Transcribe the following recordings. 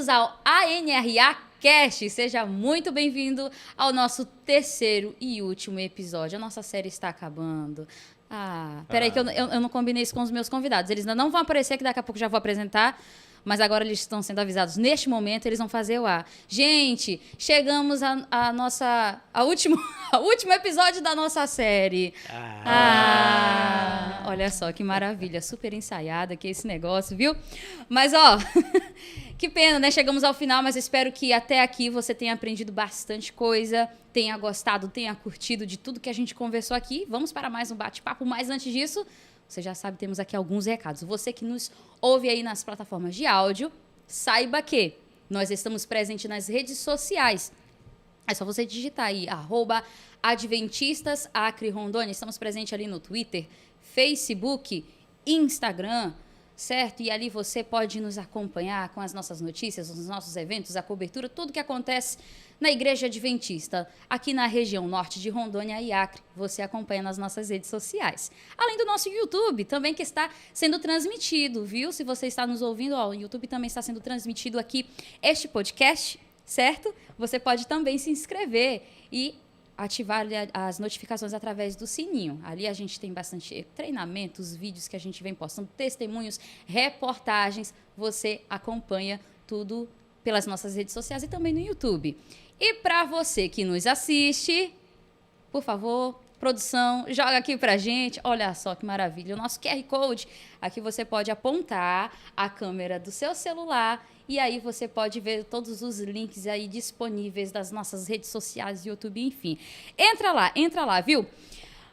Bem-vindos ao ANRA Cast. Seja muito bem-vindo ao nosso terceiro e último episódio. A nossa série está acabando. Peraí que eu não combinei isso com os meus convidados. Eles ainda não vão aparecer, que daqui a pouco já vou apresentar. Mas agora eles estão sendo avisados. Neste momento, eles vão fazer o ar. Gente, chegamos ao último episódio da nossa série. Olha só, que maravilha. Super ensaiada aqui esse negócio, viu? Mas, que pena, né? Chegamos ao final, mas eu espero que até aqui você tenha aprendido bastante coisa, tenha gostado, tenha curtido de tudo que a gente conversou aqui. Vamos para mais um bate-papo. Mas antes disso, você já sabe, temos aqui alguns recados. Você que nos ouve aí nas plataformas de áudio, saiba que nós estamos presentes nas redes sociais. É só você digitar aí, @Adventistas Acre Rondônia. Estamos presentes ali no Twitter, Facebook, Instagram, certo? E ali você pode nos acompanhar com as nossas notícias, os nossos eventos, a cobertura, tudo que acontece na Igreja Adventista, aqui na região norte de Rondônia e Acre. Você acompanha nas nossas redes sociais. Além do nosso YouTube, também que está sendo transmitido, viu? Se você está nos ouvindo, o YouTube também está sendo transmitido aqui, este podcast, certo? Você pode também se inscrever e ativar as notificações através do sininho. Ali a gente tem bastante treinamentos, vídeos que a gente vem postando, testemunhos, reportagens. Você acompanha tudo pelas nossas redes sociais e também no YouTube. E para você que nos assiste, por favor, produção, joga aqui pra gente. Olha só que maravilha. O nosso QR Code, aqui você pode apontar a câmera do seu celular e aí você pode ver todos os links aí disponíveis das nossas redes sociais, YouTube, enfim. Entra lá, viu?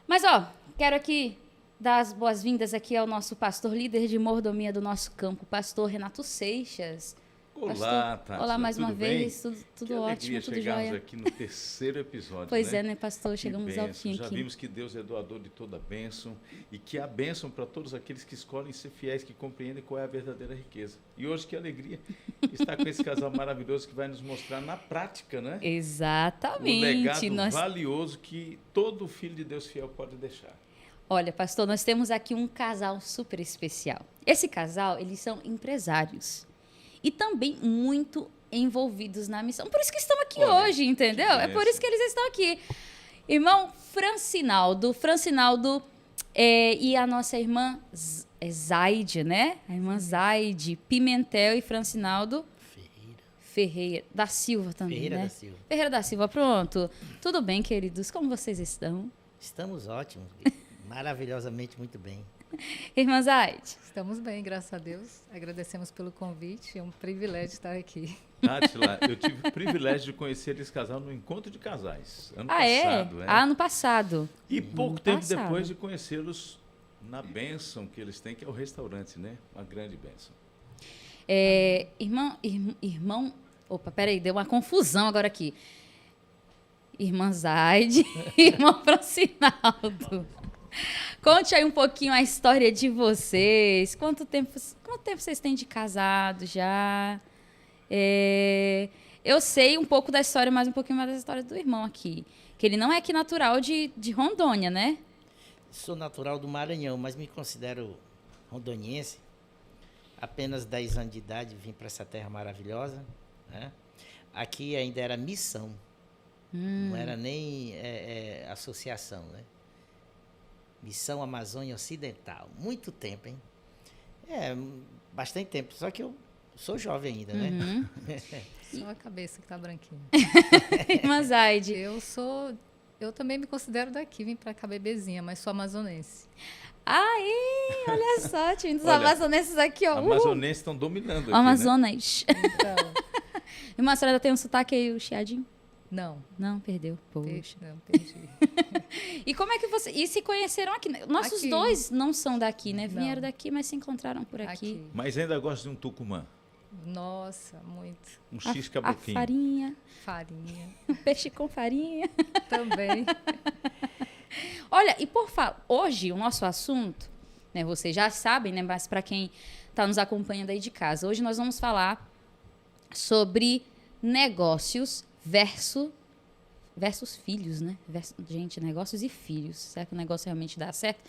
Mas, quero aqui dar as boas-vindas aqui ao nosso pastor líder de mordomia do nosso campo, pastor Renato Seixas. Olá, Tati. Olá mais uma bem? vez, tudo ótimo, tudo jóia. Chegamos aqui no terceiro episódio, Pois é, né, pastor? Chegamos ao fim Já aqui. vimos que Deus é doador de toda bênção e que há bênção para todos aqueles que escolhem ser fiéis, que compreendem qual é a verdadeira riqueza. E hoje, que alegria estar com esse casal maravilhoso que vai nos mostrar na prática, né? Exatamente. O legado valioso que todo filho de Deus fiel pode deixar. Olha, pastor, nós temos aqui um casal super especial. Esse casal, eles são empresários e também muito envolvidos na missão. Por isso que estão aqui hoje, entendeu? É por isso que eles estão aqui. Irmão Francinaldo e a nossa irmã Zaide, né? A irmã Zaide, Pimentel e Francinaldo Ferreira da Silva também, né? Ferreira da Silva, pronto. Tudo bem, queridos? Como vocês estão? Estamos ótimos, maravilhosamente muito bem. Irmã Zaide? Estamos bem, graças a Deus. Agradecemos pelo convite. É um privilégio estar aqui. Nátila, eu tive o privilégio de conhecer esse casal no Encontro de Casais. Ano passado. Ano passado. E pouco tempo depois de conhecê-los na bênção que eles têm, que é o restaurante, né? Uma grande bênção. Irmão... Opa, peraí, deu uma confusão agora aqui. Irmã Zaide e irmão Francinaldo. Conte aí um pouquinho a história de vocês. Quanto tempo vocês têm de casado já? Eu sei um pouco da história, mas um pouquinho mais da história do irmão aqui. Que ele não é aqui natural de Rondônia, né? Sou natural do Maranhão, mas me considero rondoniense. Apenas 10 anos de idade vim para essa terra maravilhosa, né? Aqui ainda era missão. Não era nem associação, né? Missão Amazônia Ocidental. Muito tempo, hein? Bastante tempo. Só que eu sou jovem ainda, né? Só a cabeça que tá branquinha. Irmã Zaide. Eu também me considero daqui, vim pra cá bebezinha, mas sou amazonense. Olha só, time dos amazonenses aqui, ó. Amazonenses estão dominando aqui, Amazonas. Né? Então, Irmã, a senhora tem um sotaque aí, o chiadinho? não. Não, perdeu. Poxa. Não, perdi. E como é que você... E se conheceram aqui? Nossos Aqui. dois não são daqui, né? Não. Vieram daqui, mas se encontraram por aqui. Mas ainda gosto de um tucumã. Nossa, muito. Um X A caboquinho. farinha, Farinha peixe com farinha. também. Olha, e hoje o nosso assunto, né, vocês já sabem, né, mas para quem está nos acompanhando aí de casa, hoje nós vamos falar sobre negócios versus filhos, né? Gente, negócios e filhos. Será que o negócio realmente dá certo?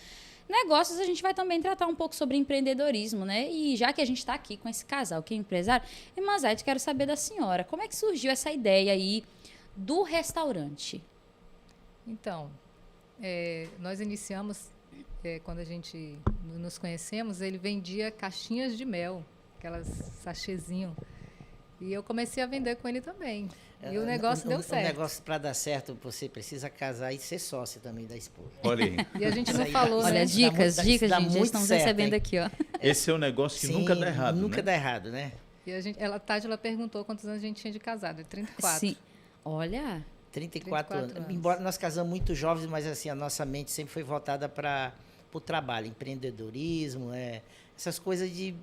Negócios, a gente vai também tratar um pouco sobre empreendedorismo, né? E já que a gente está aqui com esse casal que é empresário, Irmã Zaide, quero saber da senhora, como é que surgiu essa ideia aí do restaurante? Então, nós iniciamos, quando a gente nos conhecemos, ele vendia caixinhas de mel, aquelas sachêzinho. E eu comecei a vender com ele também. E o negócio deu certo. O negócio, para dar certo, você precisa casar e ser sócio também da esposa. Olha aí. E a gente não Isso aí falou, Olha, né? dicas, dá gente, muito estamos certo, recebendo hein? aqui, ó. Esse é um negócio que Sim, nunca dá errado, nunca né? dá errado, né? E Tati, ela perguntou quantos anos a gente tinha de casado. 34. Sim. Olha, 34 anos. anos. Embora nós casamos muito jovens, mas assim, a nossa mente sempre foi voltada para o trabalho, empreendedorismo, essas coisas de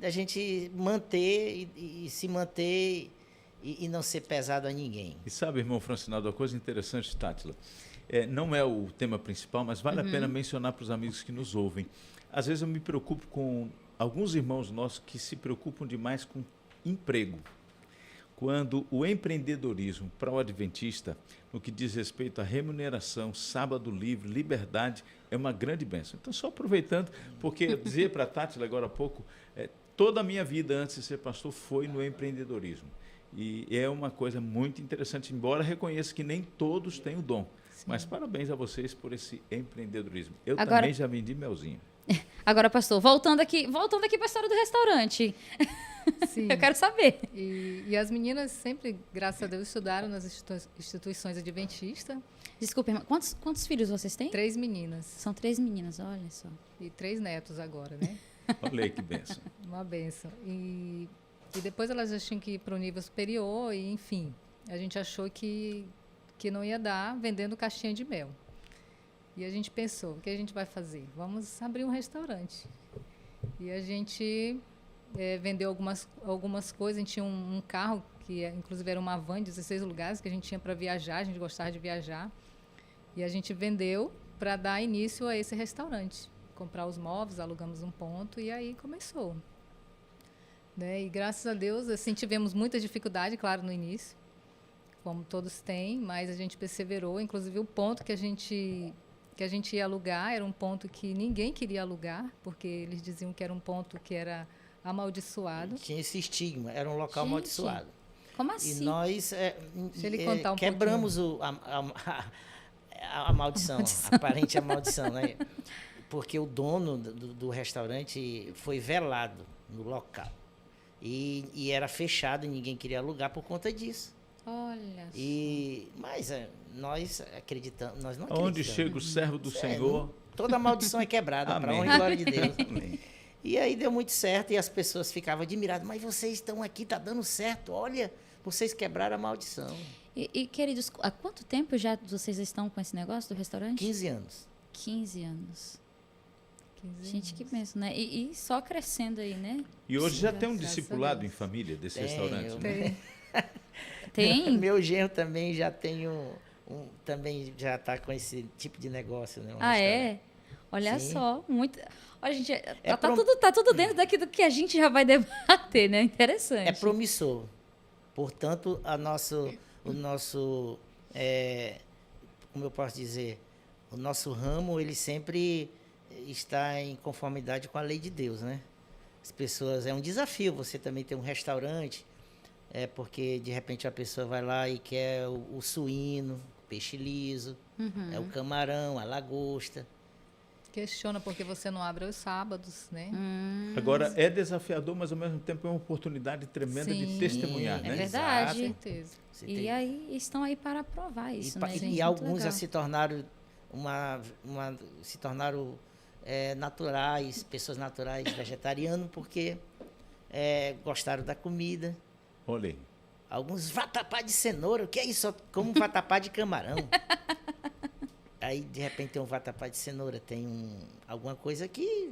a gente manter e se manter e não ser pesado a ninguém. E sabe, irmão Francinaldo, uma coisa interessante, Tátila, não é o tema principal, mas vale a pena mencionar para os amigos que nos ouvem. Às vezes eu me preocupo com alguns irmãos nossos que se preocupam demais com emprego. Quando o empreendedorismo para o adventista, no que diz respeito à remuneração, sábado livre, liberdade, é uma grande bênção. Então, só aproveitando, porque eu dizia para a Tátila agora há pouco, toda a minha vida antes de ser pastor foi no empreendedorismo. E é uma coisa muito interessante, embora reconheça que nem todos têm o dom. Sim. Mas parabéns a vocês por esse empreendedorismo. Eu também já vendi melzinho. Agora, pastor, voltando aqui para a história do restaurante. Sim. Eu quero saber. E as meninas sempre, graças a Deus, estudaram nas instituições adventistas. Desculpa, irmã, quantos filhos vocês têm? 3 meninas. São 3 meninas, olha só. E 3 netos agora, né? Olha aí que bênção. Uma bênção. E depois elas já tinham que ir para o nível superior e, enfim, a gente achou que não ia dar vendendo caixinha de mel. E a gente pensou, o que a gente vai fazer? Vamos abrir um restaurante. E a gente vendeu algumas coisas. A gente tinha um carro, que inclusive era uma van de 16 lugares, que a gente tinha para viajar, a gente gostava de viajar. E a gente vendeu para dar início a esse restaurante. Comprar os móveis, alugamos um ponto e aí começou. Né? E graças a Deus, assim, tivemos muita dificuldade, claro, no início, como todos têm, mas a gente perseverou. Inclusive, o ponto que a gente ia alugar era um ponto que ninguém queria alugar, porque eles diziam que era um ponto que era amaldiçoado. Tinha esse estigma, era um local Gente, amaldiçoado. Como assim? E nós Deixa ele contar um quebramos a maldição, a aparente maldição, né? Porque o dono do restaurante foi velado no local. E era fechado e ninguém queria alugar por conta disso. Olha Mas nós acreditamos, nós não Onde acreditamos. chega o servo do Senhor... Toda maldição é quebrada, para a honra e glória de Deus. Amém. E aí deu muito certo e as pessoas ficavam admiradas. Mas vocês estão aqui, está dando certo. Olha, vocês quebraram a maldição. E, queridos, há quanto tempo já vocês estão com esse negócio do restaurante? 15 anos. 15 anos. 15 Gente, que benção, né? E só crescendo aí, né? E hoje já tem um Graças a discipulado Deus. em família desse Tem, restaurante, eu- né? Tem? Meu genro também já tem também já está com esse tipo de negócio, né? Um Ah, restaurante. é? Olha Sim. só, muito... Olha, gente, prom- tá tudo dentro daquilo que a gente já vai debater, né? Interessante. É promissor. Portanto, o nosso, como eu posso dizer, o nosso ramo, ele sempre está em conformidade com a lei de Deus, né? As pessoas, é um desafio você também ter um restaurante, porque de repente a pessoa vai lá e quer o suíno, peixe liso, o camarão, a lagosta. Questiona porque você não abre aos sábados, né? Agora, é desafiador, mas ao mesmo tempo é uma oportunidade tremenda de Sim, testemunhar, é né? verdade. Com certeza. Você E tem- aí estão aí para provar isso, né, gente? E Muito alguns já legal. se tornaram naturais, pessoas naturais, vegetarianos, porque gostaram da comida. Olha aí. Alguns vatapá de cenoura, o que é isso? Como vatapá de camarão. Aí, de repente, tem um vatapá de cenoura, tem alguma coisa que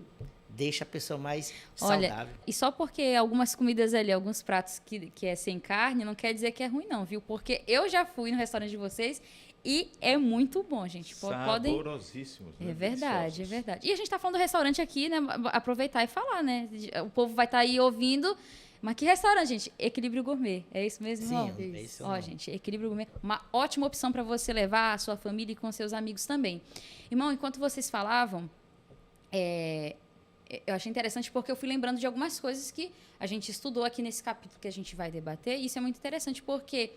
deixa a pessoa mais Olha, saudável. e só porque algumas comidas ali, alguns pratos que é sem carne, não quer dizer que é ruim não, viu? Porque eu já fui no restaurante de vocês e é muito bom, gente. Podem... Saborosíssimos. né? É verdade, é Deliciosos. verdade. E a gente tá falando do restaurante aqui, né? Aproveitar e falar, né? O povo vai estar aí ouvindo, Mas que restaurante, gente? Equilíbrio Gourmet. É isso mesmo, irmão? Sim, é isso. Ó, gente, Equilíbrio Gourmet, uma ótima opção para você levar a sua família e com seus amigos também. Irmão, enquanto vocês falavam, eu achei interessante porque eu fui lembrando de algumas coisas que a gente estudou aqui nesse capítulo que a gente vai debater. E isso é muito interessante porque,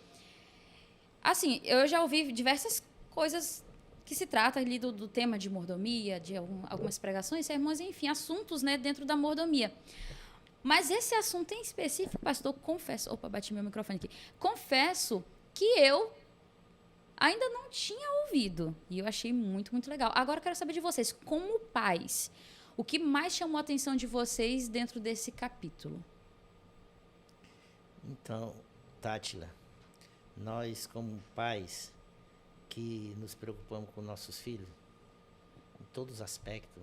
assim, eu já ouvi diversas coisas que se trata ali do tema de mordomia, de algumas pregações, sermões, enfim, assuntos, né, dentro da mordomia. Mas esse assunto em específico, pastor, confesso... Opa, bati meu microfone aqui. Confesso que eu ainda não tinha ouvido. E eu achei muito, muito legal. Agora eu quero saber de vocês, como pais, o que mais chamou a atenção de vocês dentro desse capítulo? Então, Tátila, nós como pais que nos preocupamos com nossos filhos, em todos os aspectos,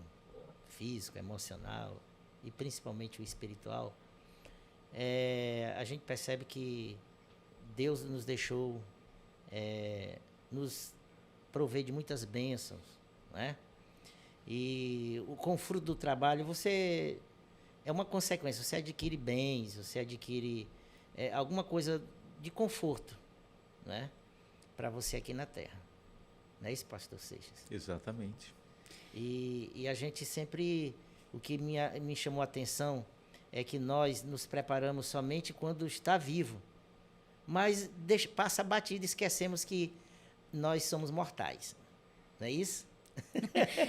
físico, emocional e principalmente o espiritual, a gente percebe que Deus nos deixou nos prover de muitas bênçãos, né? E com o fruto do trabalho, você é uma consequência, você adquire bens, você adquire alguma coisa de conforto, né? Para você aqui na Terra. Não é isso, pastor Seixas? Exatamente. E a gente sempre, o que me chamou a atenção é que nós nos preparamos somente quando está vivo. Mas passa batido e esquecemos que nós somos mortais. Não é isso?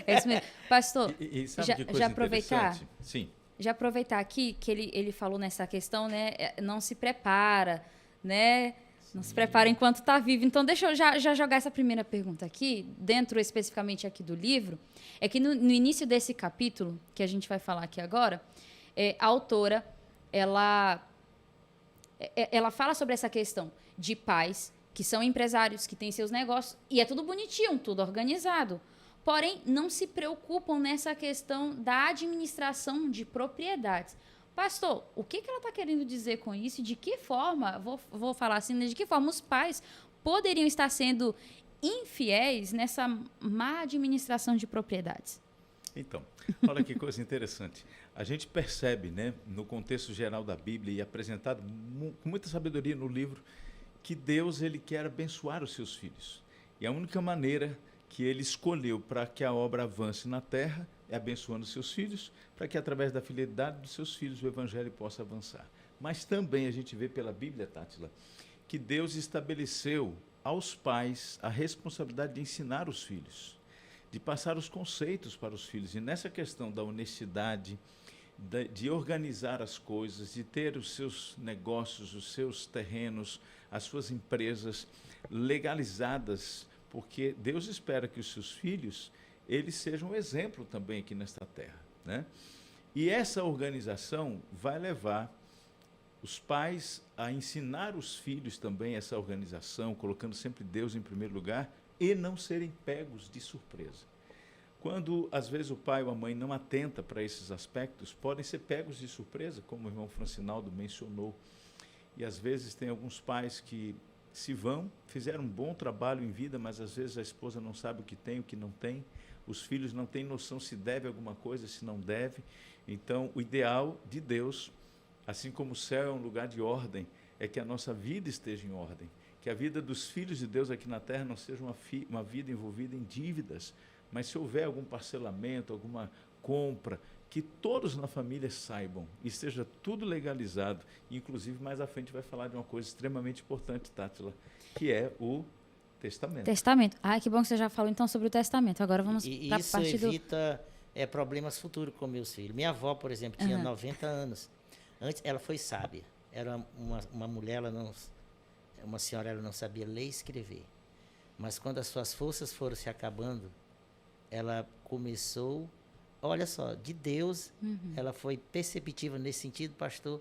É isso mesmo. Pastor, E sabe já, que coisa já aproveitar? interessante? Sim. Já aproveitar aqui que ele falou nessa questão, né? Não se prepara, né? Não se prepara enquanto está vivo. Então, deixa eu já jogar essa primeira pergunta aqui, dentro especificamente aqui do livro. É que no início desse capítulo, que a gente vai falar aqui agora, a autora, ela fala sobre essa questão de pais que são empresários, que têm seus negócios, e é tudo bonitinho, tudo organizado. Porém, não se preocupam nessa questão da administração de propriedades. Pastor, o que ela está querendo dizer com isso? De que forma, vou falar assim, de que forma os pais poderiam estar sendo infiéis nessa má administração de propriedades? Então, olha que coisa interessante. A gente percebe, né, no contexto geral da Bíblia e apresentado com muita sabedoria no livro, que Deus ele quer abençoar os seus filhos. E a única maneira que ele escolheu para que a obra avance na terra é abençoando os seus filhos, para que através da fidelidade dos seus filhos o evangelho possa avançar. Mas também a gente vê pela Bíblia, Tátila, que Deus estabeleceu aos pais a responsabilidade de ensinar os filhos, de passar os conceitos para os filhos. E nessa questão da honestidade, de organizar as coisas, de ter os seus negócios, os seus terrenos, as suas empresas legalizadas, porque Deus espera que os seus filhos eles sejam um exemplo também aqui nesta terra, né? E essa organização vai levar os pais a ensinar os filhos também essa organização, colocando sempre Deus em primeiro lugar e não serem pegos de surpresa. Quando, às vezes, o pai ou a mãe não atenta para esses aspectos, podem ser pegos de surpresa, como o irmão Francinaldo mencionou. E, às vezes, tem alguns pais que se vão, fizeram um bom trabalho em vida, mas, às vezes, a esposa não sabe o que tem, o que não tem. Os filhos não têm noção se deve alguma coisa, se não deve. Então, o ideal de Deus, assim como o céu é um lugar de ordem, é que a nossa vida esteja em ordem. Que a vida dos filhos de Deus aqui na terra não seja uma vida envolvida em dívidas, mas se houver algum parcelamento, alguma compra, que todos na família saibam e esteja tudo legalizado. Inclusive, mais à frente vai falar de uma coisa extremamente importante, Tátila, que é o testamento. Testamento. Ai, que bom que você já falou então sobre o testamento. Agora vamos para a isso parte do... evita problemas futuros com meus filhos. Minha avó, por exemplo, tinha 90 anos. Antes, ela foi sábia. Era uma mulher, uma senhora, ela não sabia ler e escrever. Mas quando as suas forças foram se acabando, ela começou, olha só, de Deus, ela foi perceptiva nesse sentido, pastor.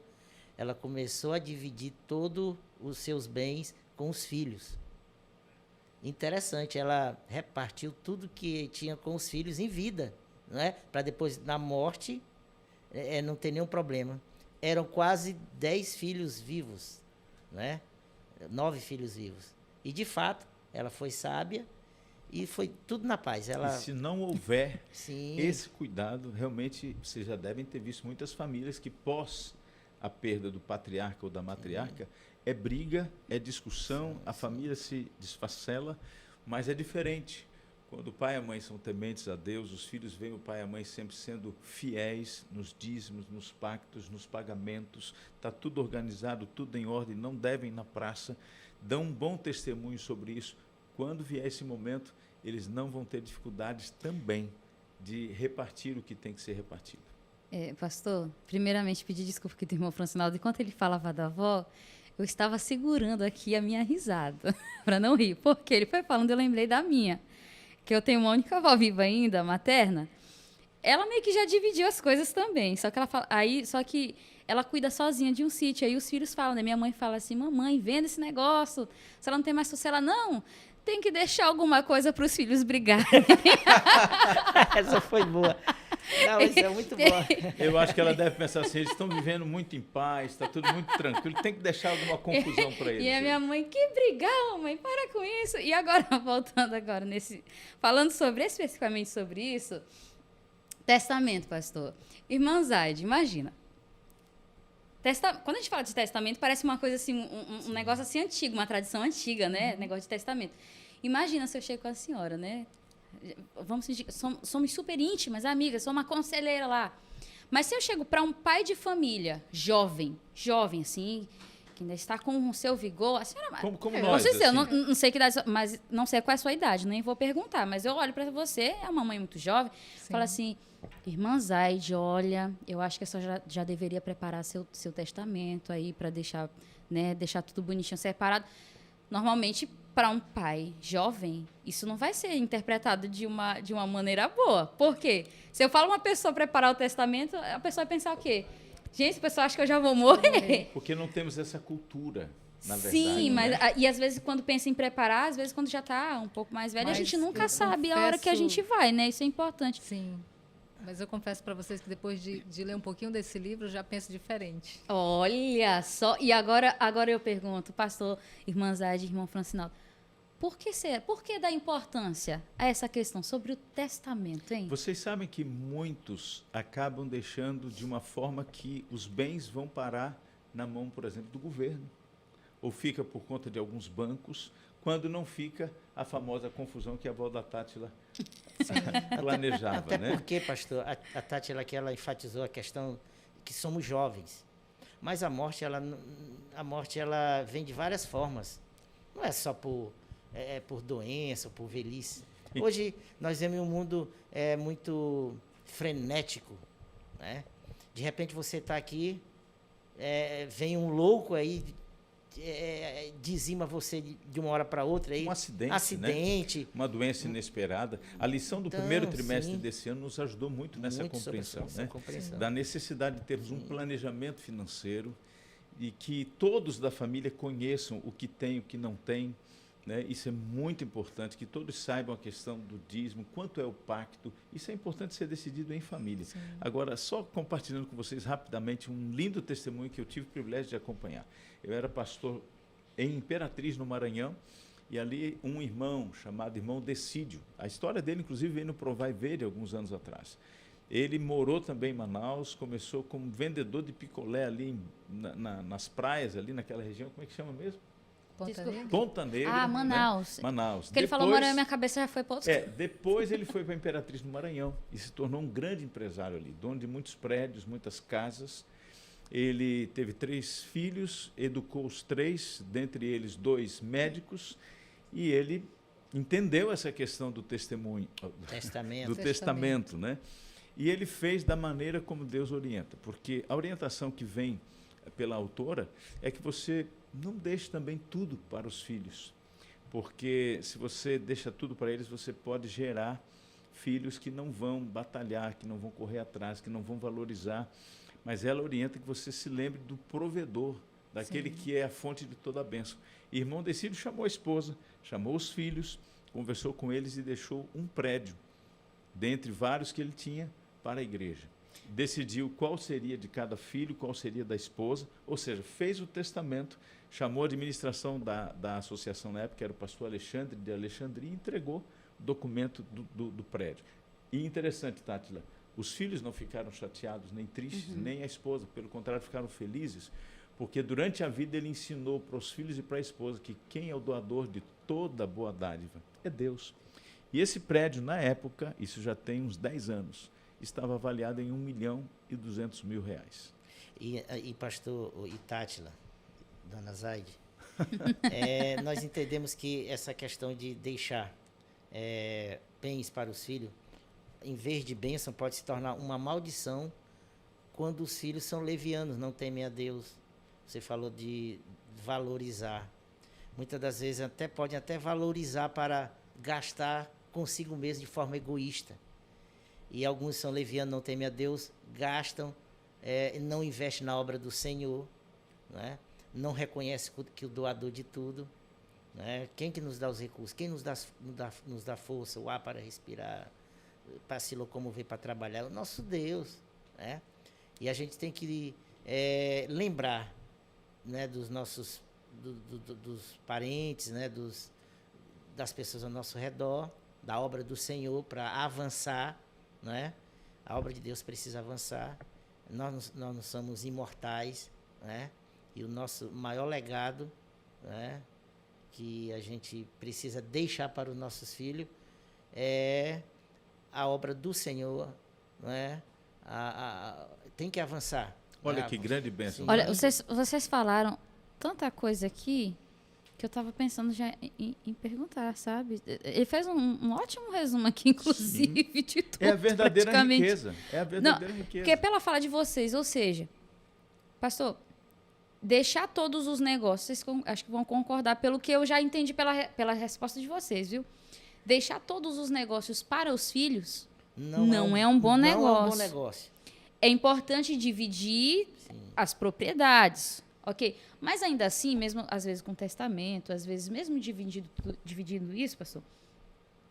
Ela começou a dividir todos os seus bens com os filhos. Interessante, ela repartiu tudo que tinha com os filhos em vida, não é? Para depois, na morte, não ter nenhum problema. Eram quase 10 filhos vivos, né? 9 filhos vivos. E, de fato, ela foi sábia e foi tudo na paz. E se não houver Sim. esse cuidado, realmente, vocês já devem ter visto muitas famílias que, pós a perda do patriarca ou da matriarca, é briga, é discussão, a família se desfacela, mas é diferente. Quando o pai e a mãe são tementes a Deus, os filhos veem o pai e a mãe sempre sendo fiéis nos dízimos, nos pactos, nos pagamentos, está tudo organizado, tudo em ordem, não devem na praça, dão um bom testemunho sobre isso. Quando vier esse momento, eles não vão ter dificuldades também de repartir o que tem que ser repartido. Pastor, primeiramente pedir desculpa que o irmão Francinaldo, enquanto ele falava da avó, eu estava segurando aqui a minha risada, para não rir, porque ele foi falando, eu lembrei da minha, que eu tenho uma única avó viva ainda, materna. Ela meio que já dividiu as coisas também, só que ela fala, só que ela cuida sozinha de um sítio, aí os filhos falam, né? Minha mãe fala assim, mamãe, venda esse negócio, se ela não tem mais força, ela não, tem que deixar alguma coisa para os filhos brigarem. Essa foi boa. Não, isso é muito bom. Eu acho que ela deve pensar assim, eles estão vivendo muito em paz, está tudo muito tranquilo, tem que deixar alguma confusão para eles. E a minha mãe, que brigar, mãe, para com isso. E agora, voltando agora falando especificamente sobre isso, testamento, pastor. Irmã Zaide, imagina. Quando a gente fala de testamento, parece uma coisa assim, um negócio assim antigo, uma tradição antiga, né? Negócio de testamento. Imagina se eu chego com a senhora, né? Vamos fingir, somos super íntimas, amigas, sou uma conselheira lá. Mas se eu chego para um pai de família, jovem assim, que ainda está com o seu vigor, a senhora... Como não nós, sei se assim. eu não sei que idade, mas não sei qual é a sua idade, nem vou perguntar, mas eu olho para você, é uma mãe muito jovem, falo assim, irmã Zaide, olha, eu acho que a senhora já deveria preparar seu testamento aí para deixar tudo bonitinho, separado. Normalmente, para um pai jovem, isso não vai ser interpretado de uma maneira boa. Por quê? Se eu falo uma pessoa preparar o testamento, a pessoa vai pensar o quê? Gente, a pessoa acha que eu já vou morrer. Porque não temos essa cultura, na verdade. Sim, mas né? e às vezes quando pensa em preparar, às vezes quando já está um pouco mais velha, a gente nunca sabe a hora que a gente vai, né? Isso é importante. Sim. Mas eu confesso para vocês que depois de ler um pouquinho desse livro, eu já penso diferente. Olha só. E agora eu pergunto, pastor, irmã Zaide, irmão Francinaldo, por que dar importância a essa questão sobre o testamento, hein? Vocês sabem que muitos acabam deixando de uma forma que os bens vão parar na mão, por exemplo, do governo. Ou fica por conta de alguns bancos, quando não fica a famosa confusão que a avó da Tátila planejava. Até né? porque, pastor, a Tátila que ela enfatizou a questão que somos jovens. Mas a morte ela vem de várias formas. Não é só por doença, por velhice. Hoje nós vemos um mundo muito frenético, né? De repente você está aqui, vem um louco aí, dizima você de uma hora para outra. Aí, um acidente. Né? Uma doença inesperada. A lição do primeiro trimestre desse ano nos ajudou muito nessa compreensão. Né? Da necessidade de termos um planejamento financeiro e que todos da família conheçam o que tem, o que não tem. Né? Isso é muito importante, que todos saibam a questão do dízimo, quanto é o pacto. Isso é importante ser decidido em família. Sim. Agora, só compartilhando com vocês rapidamente um lindo testemunho que eu tive o privilégio de acompanhar. Eu era pastor em Imperatriz, no Maranhão, e ali um irmão chamado irmão Decídio. A história dele, inclusive, veio no Provai Verde alguns anos atrás. Ele morou também em Manaus, começou como vendedor de picolé ali nas praias, ali naquela região. Como é que chama mesmo? Ponta Negra. Ah, Manaus. Né? Manaus. Porque ele falou Maranhão, minha cabeça já foi para outros. Depois ele foi para a Imperatriz no Maranhão e se tornou um grande empresário ali, dono de muitos prédios, muitas casas. Ele teve 3 filhos, educou os 3, dentre eles 2 médicos, e ele entendeu essa questão do testemunho, do testamento, né? E ele fez da maneira como Deus orienta, porque a orientação que vem pela autora é que você não deixe também tudo para os filhos, porque se você deixa tudo para eles, você pode gerar filhos que não vão batalhar, que não vão correr atrás, que não vão valorizar, mas ela orienta que você se lembre do provedor, daquele que é a fonte de toda a bênção. E irmão Decídio chamou a esposa, chamou os filhos, conversou com eles e deixou um prédio, dentre vários que ele tinha, para a igreja. Decidiu qual seria de cada filho, qual seria da esposa, ou seja, fez o testamento, chamou a administração da associação na época, que era o pastor Alexandre de Alexandria, e entregou o documento do prédio. E interessante, Tátila, Os filhos não ficaram chateados, nem tristes, nem a esposa. Pelo contrário, ficaram felizes, porque durante a vida ele ensinou para os filhos e para a esposa que quem é o doador de toda boa dádiva é Deus. E esse prédio, na época, isso já tem uns 10 anos, estava avaliado em R$ 1.200.000. E pastor Itátila, dona Zaide, nós entendemos que essa questão de deixar bens para os filhos, em vez de bênção, pode se tornar uma maldição quando os filhos são levianos, não temem a Deus. Você falou de valorizar. Muitas das vezes podem até valorizar para gastar consigo mesmo de forma egoísta. E alguns são levianos, não temem a Deus, gastam, não investem na obra do Senhor, né? Não reconhece que o doador de tudo, né? Quem que nos dá os recursos? Quem nos dá força, o ar para respirar, para se locomover, para trabalhar? O nosso Deus, né? E a gente tem que lembrar, né, dos nossos dos parentes, né, das pessoas ao nosso redor, da obra do Senhor para avançar, né? A obra de Deus precisa avançar. Nós não somos imortais, né? E o nosso maior legado, né, que a gente precisa deixar para os nossos filhos é a obra do Senhor, né? Tem que avançar. Olha que grande bênção. Olha, vocês falaram tanta coisa aqui que eu estava pensando já em perguntar, sabe? Ele fez um ótimo resumo aqui, inclusive, Sim. de tudo. É a verdadeira riqueza. É a verdadeira riqueza. Porque pela fala de vocês, ou seja, pastor, deixar todos os negócios, vocês acho que vão concordar pelo que eu já entendi pela resposta de vocês, viu? Deixar todos os negócios para os filhos não é um bom negócio. Não é um bom negócio. É importante dividir as propriedades, ok? Mas ainda assim, mesmo às vezes com testamento, às vezes mesmo dividindo isso, pastor,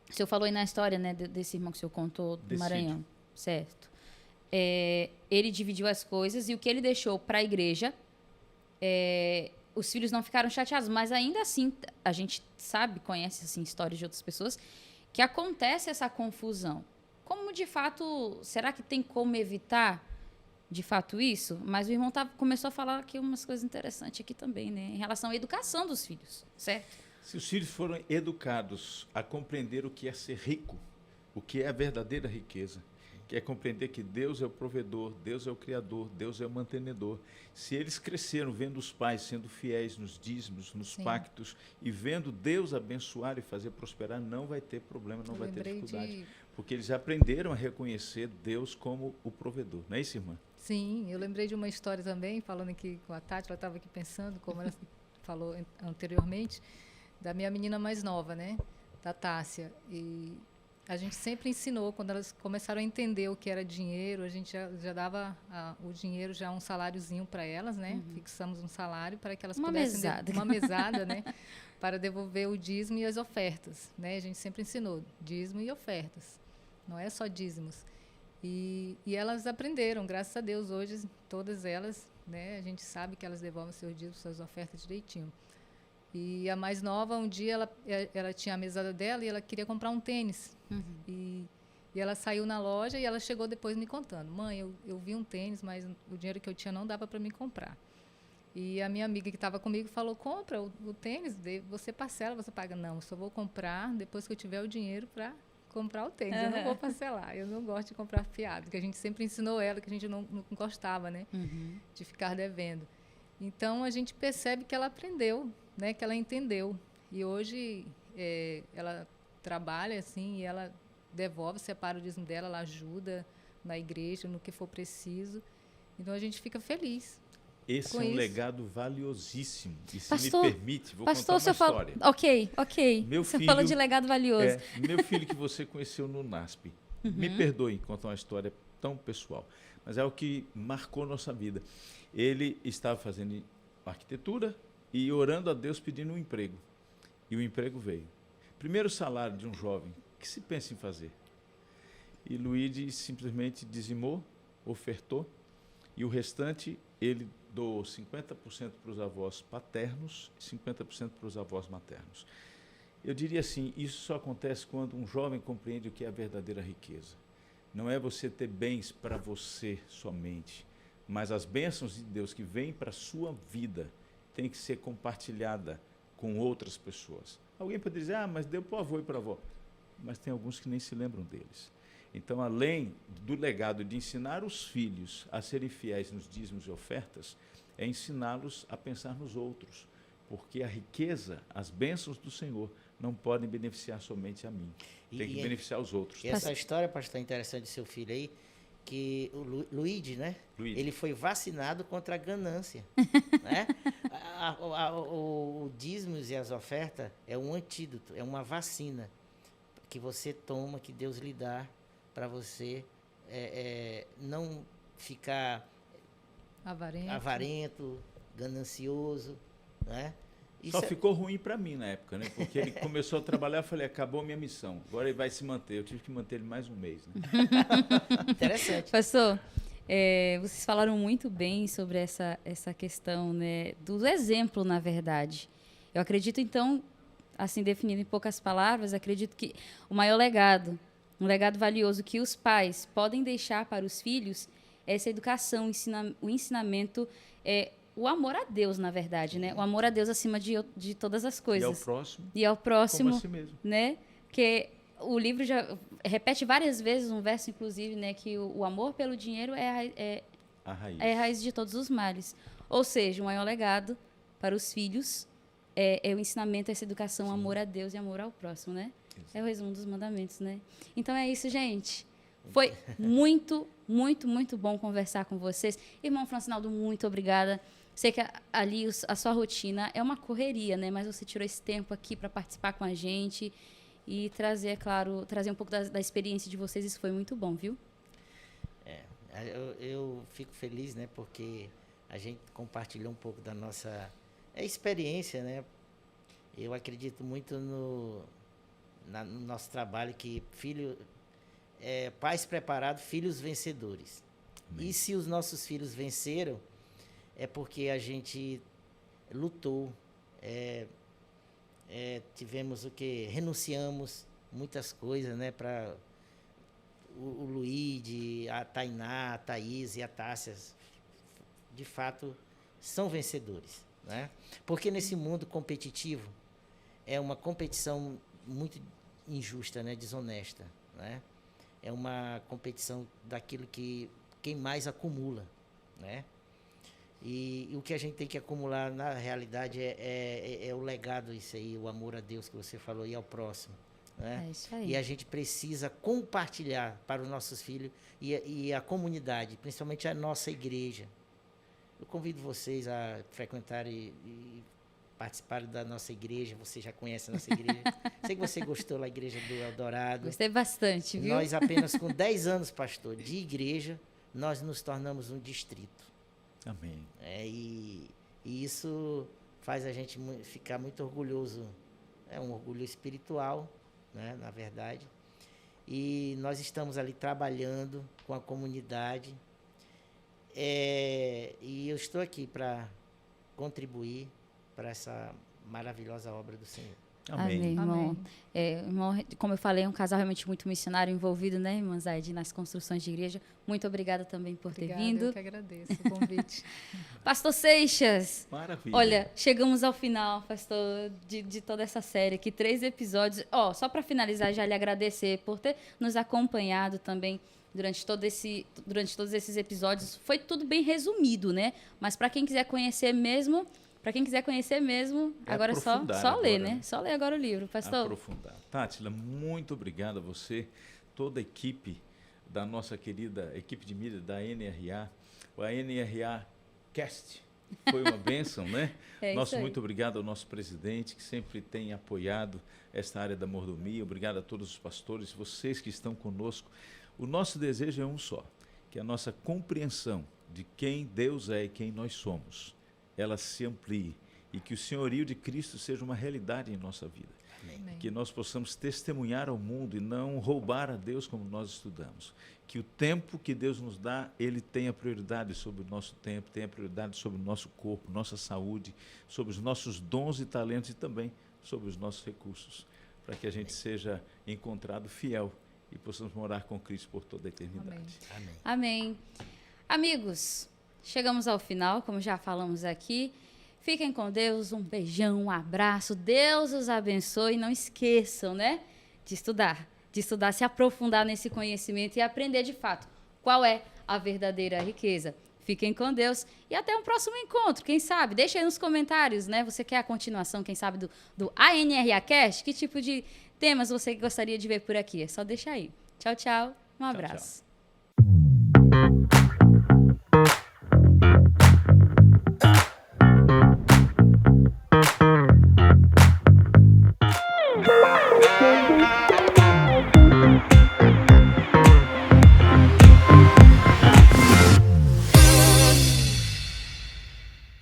o senhor falou aí na história, né, desse irmão que o senhor contou do Maranhão, certo? Ele dividiu as coisas e o que ele deixou para a igreja, os filhos não ficaram chateados, mas ainda assim, a gente sabe, conhece assim, histórias de outras pessoas, que acontece essa confusão. Como, de fato, será que tem como evitar, de fato, isso? Mas o irmão começou a falar aqui umas coisas interessantes aqui também, né? Em relação à educação dos filhos, certo? Se os filhos foram educados a compreender o que é ser rico, o que é a verdadeira riqueza, que é compreender que Deus é o provedor, Deus é o criador, Deus é o mantenedor. Se eles cresceram vendo os pais sendo fiéis nos dízimos, nos pactos, e vendo Deus abençoar e fazer prosperar, não vai ter problema, não vai ter dificuldade. Porque eles aprenderam a reconhecer Deus como o provedor. Não é isso, irmã? Sim, eu lembrei de uma história também, falando aqui com a Tati, ela estava aqui pensando, como ela falou anteriormente, da minha menina mais nova, né? Da Tássia. E a gente sempre ensinou, quando elas começaram a entender o que era dinheiro, a gente já dava o dinheiro, já um saláriozinho para elas, né? Fixamos um salário para que elas pudessem... Uma mesada, né? Para devolver o dízimo e as ofertas, né? A gente sempre ensinou dízimo e ofertas. Não é só dízimos. E elas aprenderam, graças a Deus, hoje, todas elas, né? A gente sabe que elas devolvem seus dízimos, suas ofertas direitinho. E a mais nova, um dia, ela tinha a mesada dela e ela queria comprar um tênis. E ela saiu na loja e ela chegou depois me contando. Mãe, eu vi um tênis, mas o dinheiro que eu tinha não dava para me comprar. E a minha amiga que estava comigo falou, compra o tênis, você parcela, você paga. Não, eu só vou comprar depois que eu tiver o dinheiro para comprar o tênis. Eu não vou parcelar, eu não gosto de comprar fiado, porque a gente sempre ensinou ela que a gente não gostava, né, de ficar devendo. Então, a gente percebe que ela aprendeu, né, que ela entendeu. E hoje ela trabalha assim e ela devolve, separa o dízimo dela, ela ajuda na igreja, no que for preciso. Então, a gente fica feliz. Esse é um legado valiosíssimo. E se pastor, me permite, vou contar uma história. Ok. Você falou de legado valioso. Meu filho que você conheceu no NASP. Me perdoe contar uma história tão pessoal, mas é o que marcou nossa vida. Ele estava fazendo arquitetura e orando a Deus pedindo um emprego. E o emprego veio. Primeiro salário de um jovem, o que se pensa em fazer? E Luigi simplesmente dizimou, ofertou, e o restante ele doou 50% para os avós paternos e 50% para os avós maternos. Eu diria assim, isso só acontece quando um jovem compreende o que é a verdadeira riqueza. não é você ter bens para você somente, mas as bênçãos de Deus que vêm para a sua vida tem que ser compartilhada com outras pessoas. Alguém pode dizer, mas deu para o avô e para a avó. Mas tem alguns que nem se lembram deles. Então, além do legado de ensinar os filhos a serem fiéis nos dízimos e ofertas, é ensiná-los a pensar nos outros, porque a riqueza, as bênçãos do Senhor, não podem beneficiar somente a mim, tem que beneficiar os outros. E essa história, pastor, interessante do seu filho aí, que o Luigi, né? Luigi. Ele foi vacinado contra a ganância, né? O dízimos e as ofertas é um antídoto, é uma vacina que você toma, que Deus lhe dá para você não ficar avarento, ganancioso, né? Só ficou ruim para mim na época, né? Porque ele começou a trabalhar, eu falei, acabou a minha missão, agora ele vai se manter. Eu tive que manter ele mais um mês, né? Interessante. Pastor, vocês falaram muito bem sobre essa questão, né, do exemplo, na verdade. Eu acredito, então, assim, definido em poucas palavras, acredito que o maior legado, um legado valioso que os pais podem deixar para os filhos é essa educação, o ensinamento, o amor a Deus, na verdade, né? O amor a Deus acima de todas as coisas. E ao próximo, como a si mesmo. Né? Porque o livro já repete várias vezes, um verso, inclusive, né, que o amor pelo dinheiro é a raiz de todos os males. Ou seja, o maior legado para os filhos é o ensinamento, essa educação, Sim. amor a Deus e amor ao próximo, né? Exato. É o resumo dos mandamentos, né? Então é isso, gente. Foi muito, muito, muito bom conversar com vocês. Irmão Francinaldo, muito obrigada. Sei que ali a sua rotina é uma correria, né? Mas você tirou esse tempo aqui para participar com a gente e trazer, é claro, trazer um pouco da experiência de vocês. Isso foi muito bom, viu? Eu fico feliz, né? Porque a gente compartilhou um pouco da nossa experiência, né? Eu acredito muito no nosso trabalho que pais preparados, filhos vencedores. Amém. E se os nossos filhos venceram, é porque a gente lutou, tivemos renunciamos muitas coisas, né, para o Luíde, a Tainá, a Thaís e a Tássia, de fato, são vencedores, né? Porque nesse mundo competitivo, é uma competição muito injusta, né, desonesta, né? É uma competição daquilo que quem mais acumula, né? E o que a gente tem que acumular, na realidade, é o legado, isso aí, o amor a Deus que você falou, e ao próximo. Né? É isso aí. E a gente precisa compartilhar para os nossos filhos e a comunidade, principalmente a nossa igreja. Eu convido vocês a frequentarem e participarem da nossa igreja. Você já conhece a nossa igreja. Sei que você gostou da igreja do Eldorado. Gostei bastante, viu? Nós apenas com 10 anos, pastor, de igreja, nós nos tornamos um distrito. Amém. E isso faz a gente ficar muito orgulhoso. É um orgulho espiritual, né, na verdade. E nós estamos ali trabalhando com a comunidade. E eu estou aqui para contribuir para essa maravilhosa obra do Senhor. Amém. Irmão. Irmão, como eu falei, é um casal realmente muito missionário envolvido, né, irmã Zaide, nas construções de igreja. Muito obrigada também por ter vindo. Eu que agradeço o convite. Pastor Seixas. Maravilha. Olha, chegamos ao final, pastor, de toda essa série aqui, 3 episódios. Só para finalizar, já lhe agradecer por ter nos acompanhado também durante todos esses episódios. Foi tudo bem resumido, né? Mas para quem quiser conhecer mesmo... agora é só ler, né? Só ler agora o livro, pastor. Aprofundar. Tátila, muito obrigado a você, toda a equipe da nossa querida equipe de mídia da NRA, a NRA Cast. Foi uma bênção, né? Muito obrigado ao nosso presidente, que sempre tem apoiado esta área da mordomia. Obrigado a todos os pastores, vocês que estão conosco. O nosso desejo é um só, que a nossa compreensão de quem Deus é e quem nós somos, ela se amplie e que o senhorio de Cristo seja uma realidade em nossa vida. Amém. Que nós possamos testemunhar ao mundo e não roubar a Deus como nós estudamos. Que o tempo que Deus nos dá, Ele tenha prioridade sobre o nosso tempo, tenha prioridade sobre o nosso corpo, nossa saúde, sobre os nossos dons e talentos e também sobre os nossos recursos, para que a gente seja encontrado fiel e possamos morar com Cristo por toda a eternidade. Amém. Amém. Amigos, chegamos ao final, como já falamos aqui. Fiquem com Deus, um beijão, um abraço. Deus os abençoe. Não esqueçam, né, de estudar, se aprofundar nesse conhecimento e aprender de fato qual é a verdadeira riqueza. Fiquem com Deus e até um próximo encontro, quem sabe? Deixa aí nos comentários, né? Você quer a continuação, quem sabe, do ANRA Cast? Que tipo de temas você gostaria de ver por aqui? É só deixar aí. Tchau, tchau. Um abraço. Tchau.